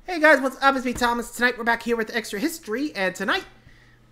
Hey guys, what's up? It's me, Thomas. Tonight we're back here with Extra History, and tonight,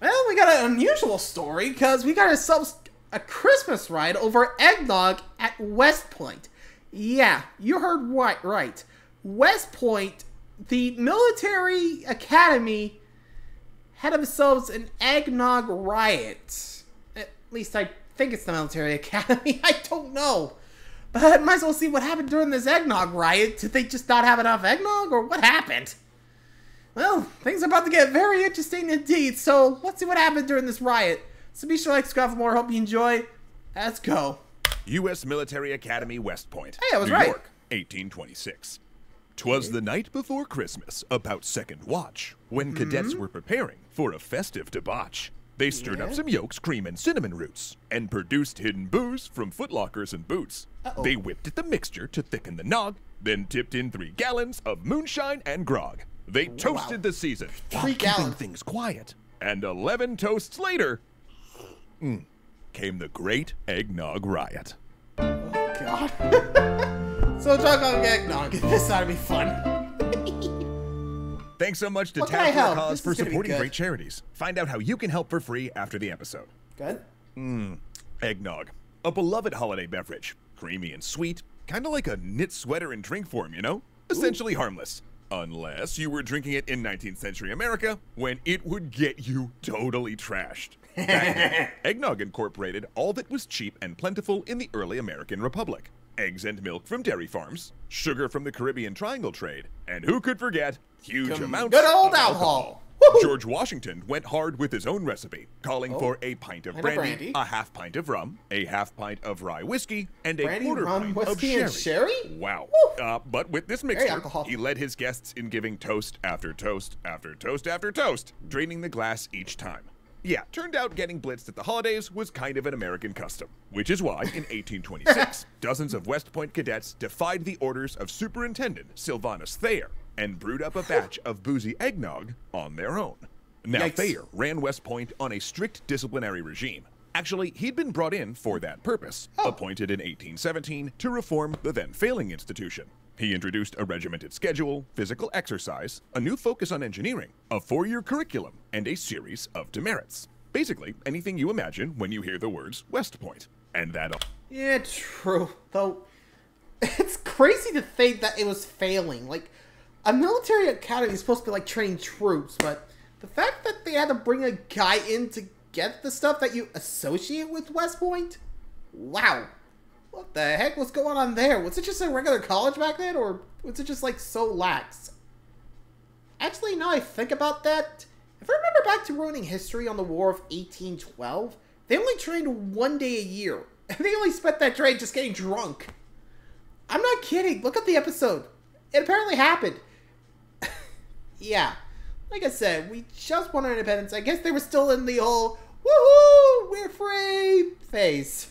well, we got an unusual story, because we got ourselves a Christmas ride over eggnog at West Point. Yeah, you heard right. West Point, the military academy, had themselves an Eggnog Riot. At least I think it's the military academy. I don't know. But might as well see what happened during this Eggnog Riot. Did they just not have enough eggnog, or what happened? Well, things are about to get very interesting indeed, so let's see what happened during this riot. So be sure to like, subscribe for more. Hope you enjoy. Let's go. U.S. Military Academy, West Point. Hey, I was New right. York, 1826. 'Twas the night before Christmas, about second watch, when cadets were preparing for a festive debauch. They stirred up some yolks, cream, and cinnamon roots, and produced hidden booze from footlockers and boots. They whipped at the mixture to thicken the nog, then tipped in 3 gallons of moonshine and grog. They toasted the season, 3 keeping gallons. things quiet. And 11 toasts later, came the Great Eggnog Riot. God. So talk about eggnog. This ought to be fun. Thanks so much to What can I Tab for a help? Cause This for is gonna be supporting good. great charities. Find out how you can help for free after the episode. Good? Eggnog, a beloved holiday beverage. Creamy and sweet, kind of like a knit sweater in drink form, you know? Essentially harmless. Unless you were drinking it in 19th century America, when it would get you totally trashed. Back then, eggnog incorporated all that was cheap and plentiful in the early American Republic. Eggs and milk from dairy farms, sugar from the Caribbean Triangle trade, and who could forget huge amounts good old of alcohol. George Washington went hard with his own recipe, calling for a pint of brandy, a half pint of rum, a half pint of rye whiskey, and a Brandy, quarter rum, pint of whiskey, sherry. and sherry? Wow. Woo. But with this mixture, alcoholic. he led his guests in giving toast after toast after toast after toast, draining the glass each time. Yeah, turned out getting blitzed at the holidays was kind of an American custom, which is why, in 1826, dozens of West Point cadets defied the orders of Superintendent Sylvanus Thayer and brewed up a batch of boozy eggnog on their own. Now, Yikes. Thayer ran West Point on a strict disciplinary regime. Actually, he'd been brought in for that purpose, appointed in 1817 to reform the then failing institution. He introduced a regimented schedule, physical exercise, a new focus on engineering, a 4-year curriculum, and a series of demerits. Basically, anything you imagine when you hear the words West Point. And that... Yeah, true. Though, it's crazy to think that it was failing. Like, a military academy is supposed to be like training troops, but the fact that they had to bring a guy in to get the stuff that you associate with West Point? Wow. What the heck was going on there? Was it just a regular college back then, or was it just like so lax? Actually, now I think about that, if I remember back to ruining history on the War of 1812, they only trained 1 day a year, and they only spent that trade just getting drunk. I'm not kidding. Look at the episode. It apparently happened. Yeah. Like I said, we just won our independence. I guess they were still in the whole, woohoo, we're free phase.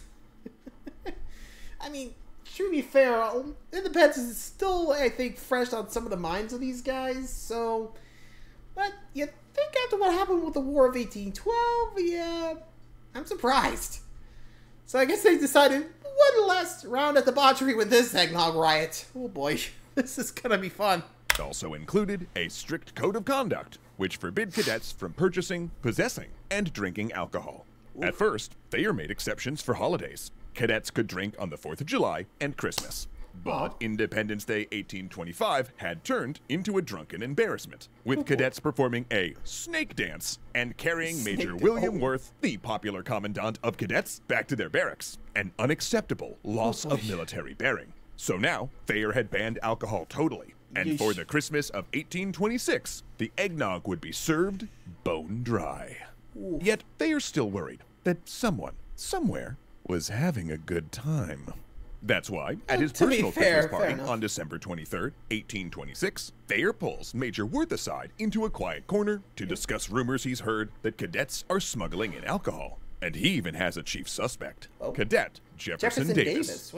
I mean, to be fair, independence is still, I think, fresh on some of the minds of these guys, so... But you think after what happened with the War of 1812, yeah, I'm surprised. So I guess they decided, one last round at debauchery with this Eggnog Riot. Oh boy, this is gonna be fun. also included a strict code of conduct, which forbid cadets from purchasing, possessing, and drinking alcohol. At first, Thayer made exceptions for holidays. Cadets could drink on the 4th of July and Christmas. But Independence Day 1825 had turned into a drunken embarrassment, with cadets performing a snake dance and carrying Major William Worth, the popular commandant of cadets, back to their barracks. An unacceptable loss of military bearing. So now, Thayer had banned alcohol totally, and for the Christmas of 1826, the eggnog would be served bone dry. Yet Thayer's still worried that someone, somewhere, was having a good time. That's why, at his personal Christmas party on December 23rd, 1826, Thayer pulls Major Worth aside into a quiet corner to discuss rumors he's heard that cadets are smuggling in alcohol. And he even has a chief suspect, Cadet Jefferson Davis.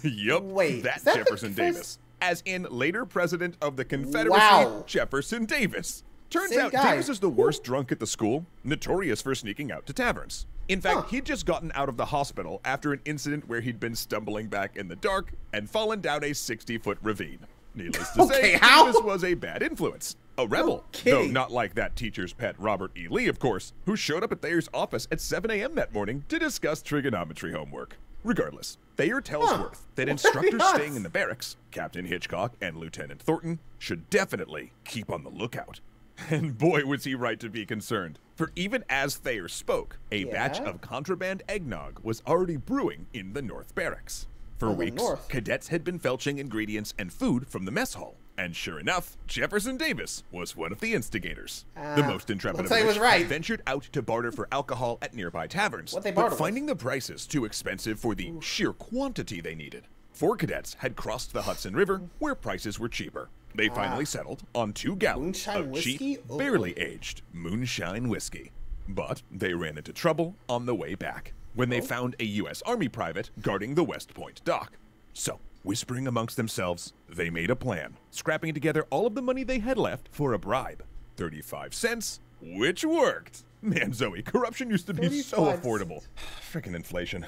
Yup, Wait, that is that Jefferson the first- Davis. As in later president of the Confederacy, Jefferson Davis. Turns out Davis is the worst drunk at the school, notorious for sneaking out to taverns. In fact, he'd just gotten out of the hospital after an incident where he'd been stumbling back in the dark and fallen down a 60-foot ravine. Needless to say, how? Davis was a bad influence. A rebel, though not like that teacher's pet Robert E. Lee, of course, who showed up at Thayer's office at 7 a.m. that morning to discuss trigonometry homework. Regardless, Thayer tells Worth that instructors staying in the barracks, Captain Hitchcock and Lieutenant Thornton, should definitely keep on the lookout. And boy, was he right to be concerned. For even as Thayer spoke, a batch of contraband eggnog was already brewing in the North Barracks. For weeks, cadets had been felching ingredients and food from the mess hall. And sure enough, Jefferson Davis was one of the instigators. The most intrepid of which had ventured out to barter for alcohol at nearby taverns, but finding the prices too expensive for the sheer quantity they needed. 4 cadets had crossed the Hudson River, where prices were cheaper. They finally settled on 2 gallons of cheap, barely aged moonshine whiskey. But they ran into trouble on the way back, when they found a U.S. Army private guarding the West Point dock. So, whispering amongst themselves, they made a plan, scrapping together all of the money they had left for a bribe. 35 cents, which worked. Man, Zoe, corruption used to be so affordable. Frickin' inflation.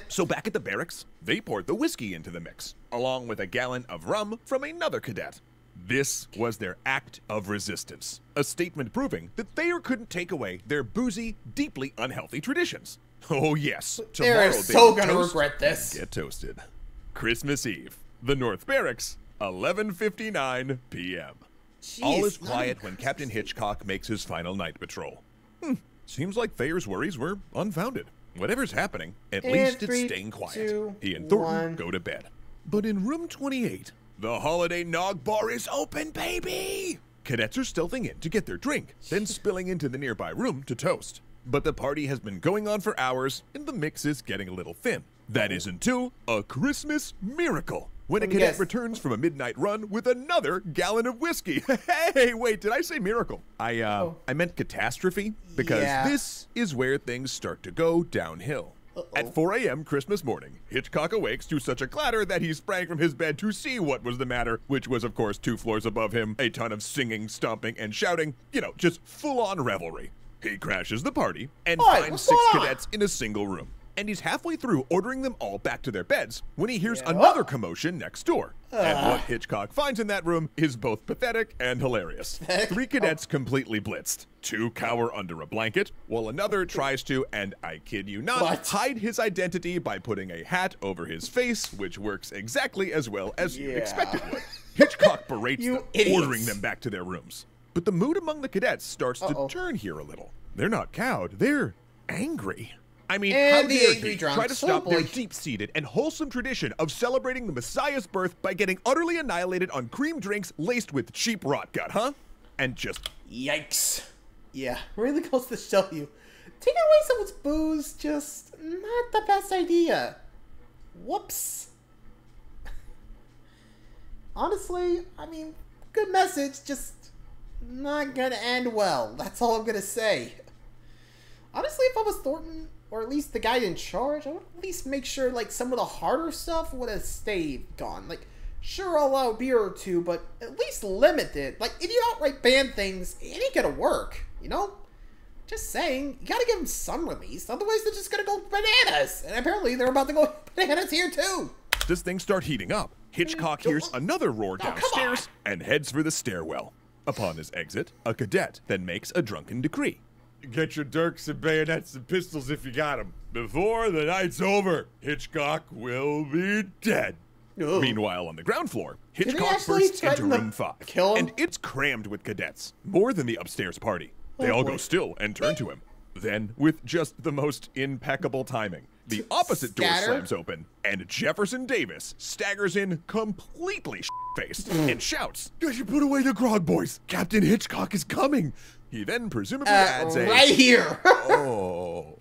So back at the barracks, they poured the whiskey into the mix, along with a gallon of rum from another cadet. This was their act of resistance, a statement proving that Thayer couldn't take away their boozy, deeply unhealthy traditions. Oh yes, tomorrow they're so gonna regret this. Get toasted. Christmas Eve, the North Barracks, 11:59 p.m. All is quiet when Captain Hitchcock makes his final night patrol. Seems like Thayer's worries were unfounded. Whatever's happening, at least it's staying quiet. He and Thornton go to bed. But in room 28, the holiday nog bar is open, baby! Cadets are stealthing in to get their drink, then spilling into the nearby room to toast. But the party has been going on for hours, and the mix is getting a little thin. That is until a Christmas miracle, when a cadet returns from a midnight run with another gallon of whiskey. Hey, wait, did I say miracle? I meant catastrophe, because this is where things start to go downhill. At 4 a.m. Christmas morning, Hitchcock awakes to such a clatter that he sprang from his bed to see what was the matter, which was, of course, 2 floors above him, a ton of singing, stomping, and shouting, you know, just full-on revelry. He crashes the party and finds 6 cadets in a single room. And he's halfway through ordering them all back to their beds when he hears another commotion next door. And what Hitchcock finds in that room is both pathetic and hilarious. 3 cadets completely blitzed. 2 cower under a blanket, while another tries to, and I kid you not, hide his identity by putting a hat over his face, which works exactly as well as you expect it would. Hitchcock berates them, ordering them back to their rooms. But the mood among the cadets starts to turn here a little. They're not cowed, they're angry. I mean, how dare he try to stop their deep-seated and wholesome tradition of celebrating the Messiah's birth by getting utterly annihilated on cream drinks laced with cheap rot gut, huh? And just... Yikes. Yeah, really goes to show you. Taking away someone's booze, just not the best idea. Whoops. Honestly, I mean, good message, just not gonna end well. That's all I'm gonna say. Honestly, if I was Thornton, or at least the guy in charge, I would at least make sure, like, some of the harder stuff would have stayed gone. Like, sure, I'll allow a beer or 2, but at least limit it. Like, if you outright ban things, it ain't gonna work, you know? Just saying, you gotta give them some release, otherwise they're just gonna go bananas. And apparently they're about to go bananas here, too. Does things start heating up? Hitchcock hears another roar downstairs and heads for the stairwell. Upon his exit, a cadet then makes a drunken decree. Get your dirks and bayonets and pistols if you got them. Before the night's over, Hitchcock will be dead. Ugh. Meanwhile, on the ground floor, Hitchcock bursts into room 5, and it's crammed with cadets, more than the upstairs party. They all go still and turn to him. Then, with just the most impeccable timing, the opposite door slams open, and Jefferson Davis staggers in completely shit-faced and shouts, "You should put away the grog, boys! Captain Hitchcock is coming!" He then presumably adds a... Right here! Oh...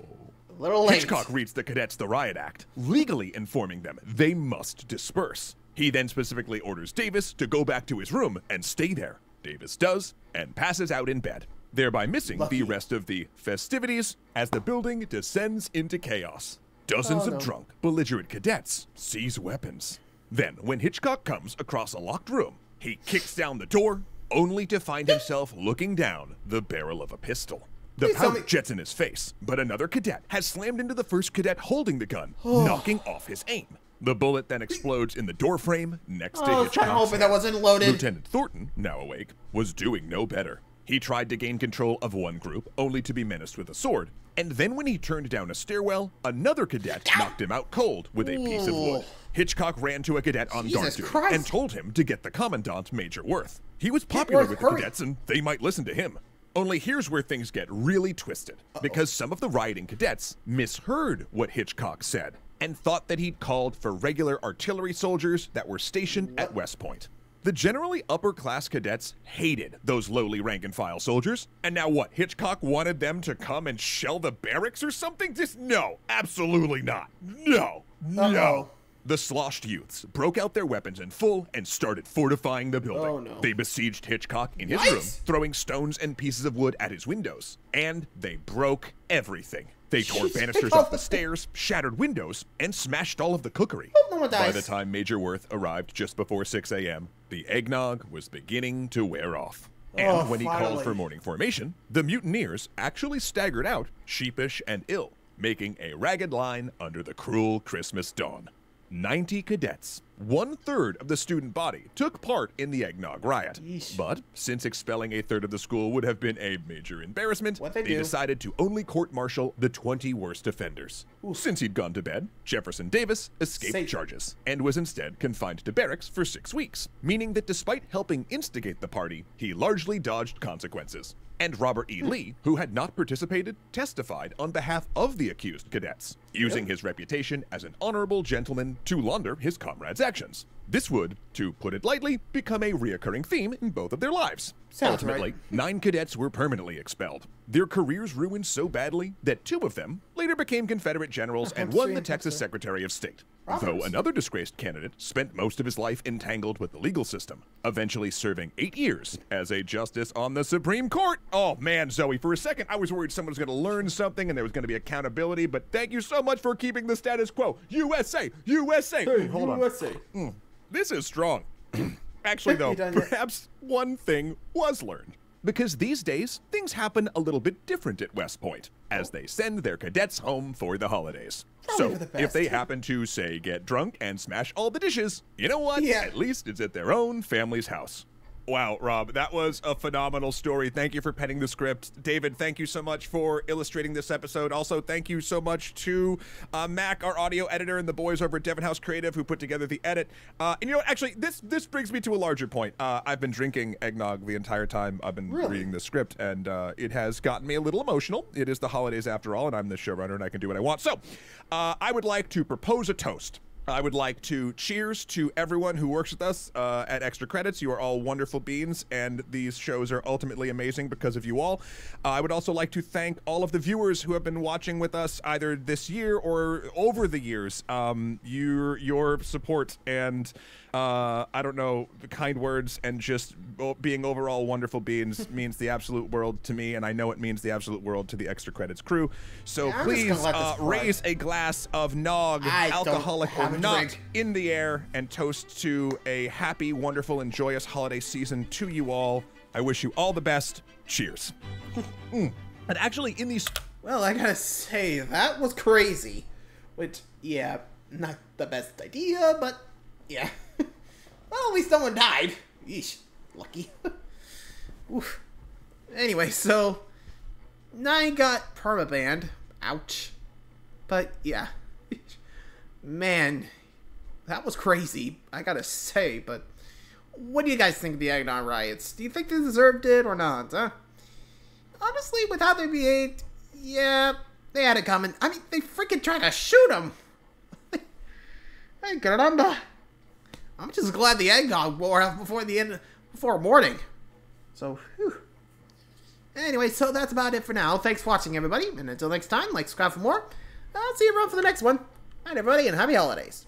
A little late. Hitchcock reads the cadets the riot act, legally informing them they must disperse. He then specifically orders Davis to go back to his room and stay there. Davis does, and passes out in bed, thereby missing the rest of the festivities as the building descends into chaos. Dozens of drunk, belligerent cadets seize weapons. Then, when Hitchcock comes across a locked room, he kicks down the door, only to find himself looking down the barrel of a pistol. The powder jets in his face, but another cadet has slammed into the first cadet holding the gun, knocking off his aim. The bullet then explodes in the doorframe next to Oh, I'm Hitchcock's hoping head. that wasn't loaded. Lieutenant Thornton, now awake, was doing no better. He tried to gain control of one group, only to be menaced with a sword. And then when he turned down a stairwell, another cadet knocked him out cold with a piece of wood. Hitchcock ran to a cadet on guard Jesus duty Christ. and told him to get the Commandant, Major Worth. He was popular with the cadets and they might listen to him. Only here's where things get really twisted, because some of the rioting cadets misheard what Hitchcock said and thought that he'd called for regular artillery soldiers that were stationed at West Point. The generally upper-class cadets hated those lowly rank-and-file soldiers, and now what, Hitchcock wanted them to come and shell the barracks or something? Just no, absolutely not. No, no. The sloshed youths broke out their weapons in full and started fortifying the building. Oh, no. They besieged Hitchcock in his Nice. room, throwing stones and pieces of wood at his windows, and they broke everything. They tore banisters off the stairs, shattered windows, and smashed all of the cookery. no one By dies. the time Major Worth arrived just before 6 a.m., the eggnog was beginning to wear off. And when he called finally. for morning formation, the mutineers actually staggered out, sheepish and ill, making a ragged line under the cruel Christmas dawn. 90 cadets, 1/3 of the student body, took part in the Eggnog Riot. Yeesh. But since expelling 1/3 of the school would have been a major embarrassment, What'd they they do? decided to only court-martial the 20 worst offenders. Since he'd gone to bed, Jefferson Davis escaped Safe. charges and was instead confined to barracks for 6 weeks, meaning that despite helping instigate the party, he largely dodged consequences. And Robert E. Lee, who had not participated, testified on behalf of the accused cadets, using his reputation as an honorable gentleman to launder his comrades' actions. This would, to put it lightly, become a reoccurring theme in both of their lives. Sounds Ultimately, right. 9 cadets were permanently expelled. Their careers ruined so badly that 2 of them later became Confederate generals and won the Texas Secretary of State. Though Roberts. another disgraced candidate spent most of his life entangled with the legal system, eventually serving 8 years as a justice on the Supreme Court. Oh man, Zoe, for a second I was worried someone was going to learn something and there was going to be accountability, but thank you so much for keeping the status quo. USA! USA! Hold on. USA. This is strong. Actually, though, You done yet? perhaps one thing was learned. Because these days, things happen a little bit different at West Point, as they send their cadets home for the holidays. Probably So, for the best. if they happen to, say, get drunk and smash all the dishes, you know what? Yeah. At least it's at their own family's house. Wow, Rob, that was a phenomenal story. Thank you for penning the script. David, thank you so much for illustrating this episode. Also, thank you so much to Mac, our audio editor, and the boys over at Devon House Creative who put together the edit. And you know what? Actually, this brings me to a larger point. I've been drinking eggnog the entire time I've been reading the script, and it has gotten me a little emotional. It is the holidays after all, and I'm the showrunner, and I can do what I want. So, I would like to propose a toast. I would like to cheers to everyone who works with us at Extra Credits. You are all wonderful beings, and these shows are ultimately amazing because of you all. I would also like to thank all of the viewers who have been watching with us either this year or over the years. Your support and I don't know, the kind words and just being overall wonderful beings means the absolute world to me, and I know it means the absolute world to the Extra Credits crew. So Yeah, I'm just please gonna let this ride. raise a glass of nog, I don't alcoholic or have a not, drink. in the air, and toast to a happy, wonderful, and joyous holiday season to you all. I wish you all the best. Cheers. And actually, in these... Well, I gotta say, that was crazy. Which, yeah, not the best idea, but yeah. Well, at least no one died. Yeesh, lucky. Oof. Anyway, so 9 got permabanned. Ouch. But yeah. Man, that was crazy, I gotta say, but what do you guys think of the Eggnog Riots? Do you think they deserved it or not, huh? Honestly, with how they behaved, yeah, they had it coming. I mean, they freaking tried to shoot him. Hey, caramba. I'm just glad the eggnog wore off before morning. So, whew. Anyway, so that's about it for now. Thanks for watching, everybody. And until next time, like, subscribe for more. I'll see you around for the next one. Night, everybody, and happy holidays.